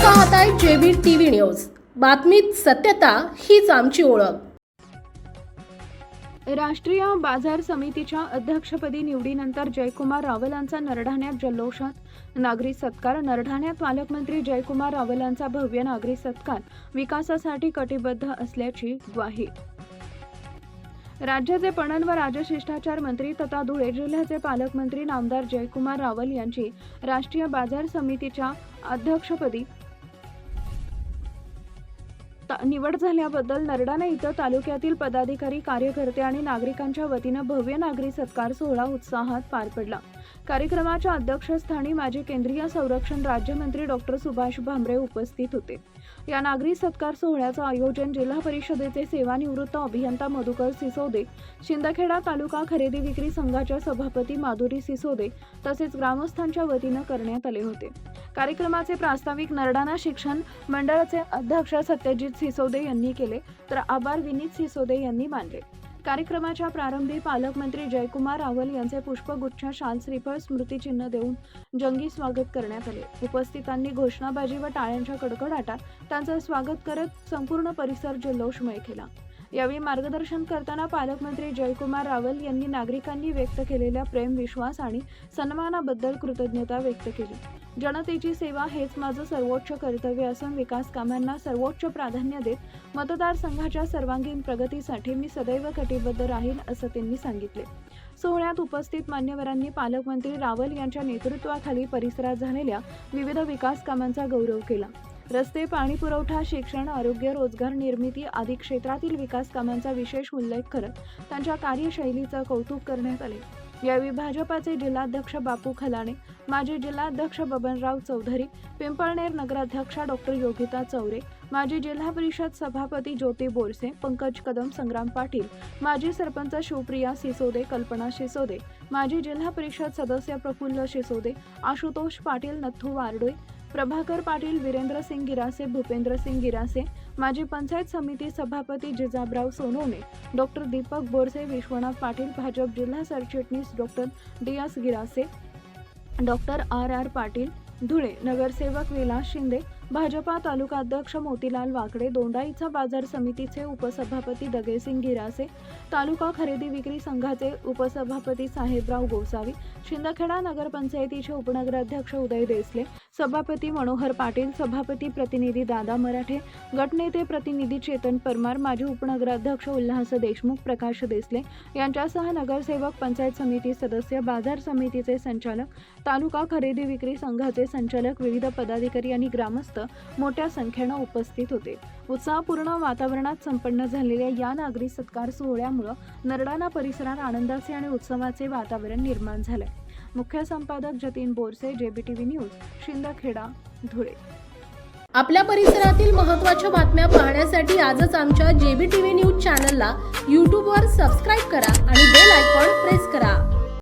पाहताय JB TV news. बातमीत सत्यता हीच आमची ओळख। राष्ट्रीय बाजार समितीच्या अध्यक्षपदी निवडीनंतर जयकुमार रावलांचा नरढाण्यात जल्लोषात नागरी सत्कार। नरढाण्यात पालकमंत्री जयकुमार रावलांचा भव्य नागरी सत्कार, विकासासाठी कटिबद्ध असल्याची ग्वाही। राज्याचे पणन व राजशिष्टाचार मंत्री तथा धुळे जिल्ह्याचे पालकमंत्री नामदार जयकुमार रावल यांची राष्ट्रीय बाजार समितीच्या अध्यक्षपदी निवड झाल्याबद्दल नरडाणा इथं तालुक्यातील पदाधिकारी, कार्यकर्ते आणि नागरिकांच्या वतीनं भव्य नागरी सत्कार सोहळा उत्साहात पार पडला। कार्यक्रमाच्या अध्यक्षस्थानी माजी केंद्रीय संरक्षण राज्यमंत्री डॉक्टर सुभाष भामरे उपस्थित होते। या नागरी सत्कार सोहळ्याचं आयोजन जिल्हा परिषदेचे सेवानिवृत्त अभियंता मधुकर सिसोदे, शिंदखेडा तालुका खरेदी विक्री संघाच्या सभापती माधुरी सिसोदे तसेच ग्रामस्थांच्या वतीनं करण्यात आले होते। कार्यक्रमाचे प्रास्ताविक नरडाणा शिक्षण मंडळाचे अध्यक्ष सत्यजित सिसोदे यांनी केले, तर आभार विनीत सिसोदे यांनी मानले। कार्यक्रमाच्या प्रारंभी पालकमंत्री जयकुमार रावल यांचे पुष्पगुच्छ, शाल, श्रीफळ, स्मृतिचिन्ह देऊन जंगी स्वागत करण्यात आले। उपस्थितांनी घोषणाबाजी व टाळ्यांच्या कडकडाटात त्यांचे स्वागत करत संपूर्ण परिसर जल्लोषमय केला। यावेळी मार्गदर्शन करताना पालकमंत्री जयकुमार रावल यांनी नागरिकांनी व्यक्त केलेल्या प्रेम, विश्वास आणि सन्मानाबद्दल कृतज्ञता व्यक्त केली। जनतेची सेवा हेच माझं सर्वोच्च कर्तव्य असून विकास कामांना सर्वोच्च प्राधान्य देत मतदारसंघाच्या सर्वांगीण प्रगतीसाठी मी सदैव कटिबद्ध राहील असं त्यांनी सांगितले। सोहळ्यात उपस्थित मान्यवरांनी पालकमंत्री रावल यांच्या नेतृत्वाखाली परिसरात झालेल्या विविध विकास कामांचा गौरव केला। रस्ते, पाणी पुरवठा, शिक्षण, आरोग्य, रोजगार निर्मिती आदी क्षेत्रातील विकास कामांचा विशेष उल्लेख करत त्यांच्या कार्यशैलीचं कौतुक करण्यात आले। यावेळी भाजपाचे जिल्हाध्यक्ष बापू खलाणे, माजी जिल्हाध्यक्ष बबनराव चौधरी, पिंपळनेर नगराध्यक्षा डॉक्टर योगिता चौरे, माजी जिल्हा परिषद सभापती ज्योती बोरसे, पंकज कदम, संग्राम पाटील, माजी सरपंच शिवप्रिया सिसोदे, कल्पना सिसोदे, माजी जिल्हा परिषद सदस्य प्रफुल्ल सिसोदे, आशुतोष पाटील, नथू वारडोई, प्रभाकर पाटील, वीरेंद्र सिंग गिरासे, भूपेंद्र सिंग गिरासे, माजी पंचायत समिती सभापती जिजाबराव सोनवणे, डॉक्टर दीपक बोरसे, विश्वनाथ पाटील, भाजप जिल्हा सरचिटणीस doctor D S. Girase, doctor R. Patil, Dhule, नगरसेवक विलास शिंदे, भाजपा तालुका अध्यक्ष मोतीलाल वाकडे, दोंडाईचा बाजार समितीचे उपसभापती दगेसिंग गिरासे, तालुका खरेदी विक्री संघाचे उपसभापती साहेबराव गोसावी, शिंदखेडा नगरपंचायतीचे उपनगराध्यक्ष उदय देसले, सभापती मनोहर पाटील, सभापती प्रतिनिधी दादा मराठे, गटनेते प्रतिनिधी चेतन परमार, माजी उपनगराध्यक्ष उल्हास देशमुख, प्रकाश देसले यांच्यासह नगरसेवक, पंचायत समिती सदस्य, बाजार समितीचे संचालक, तालुका खरेदी विक्री संघाचे संचालक, विविध पदाधिकारी आणि ग्रामस्थ मोठ्या संख्येने उपस्थित होते। उत्साहपूर्ण वातावरणात संपन्न झालेल्या या नागरी सत्कार सोहळ्यामुळे नरडाणा परिसरात आनंदाचे आणि उत्सवाचे वातावरण निर्माण झाले। मुख्य संपादक जतीन बोरसे, जेबीटीव्ही न्यूज, शिंदखेडा, धुळे। आपल्या परिसरातील महत्त्वाच्या बातम्या पाहण्यासाठी आजच आमच्या जेबीटीव्ही न्यूज चॅनलला YouTube वर सबस्क्राइब करा आणि बेल आयकॉन प्रेस करा।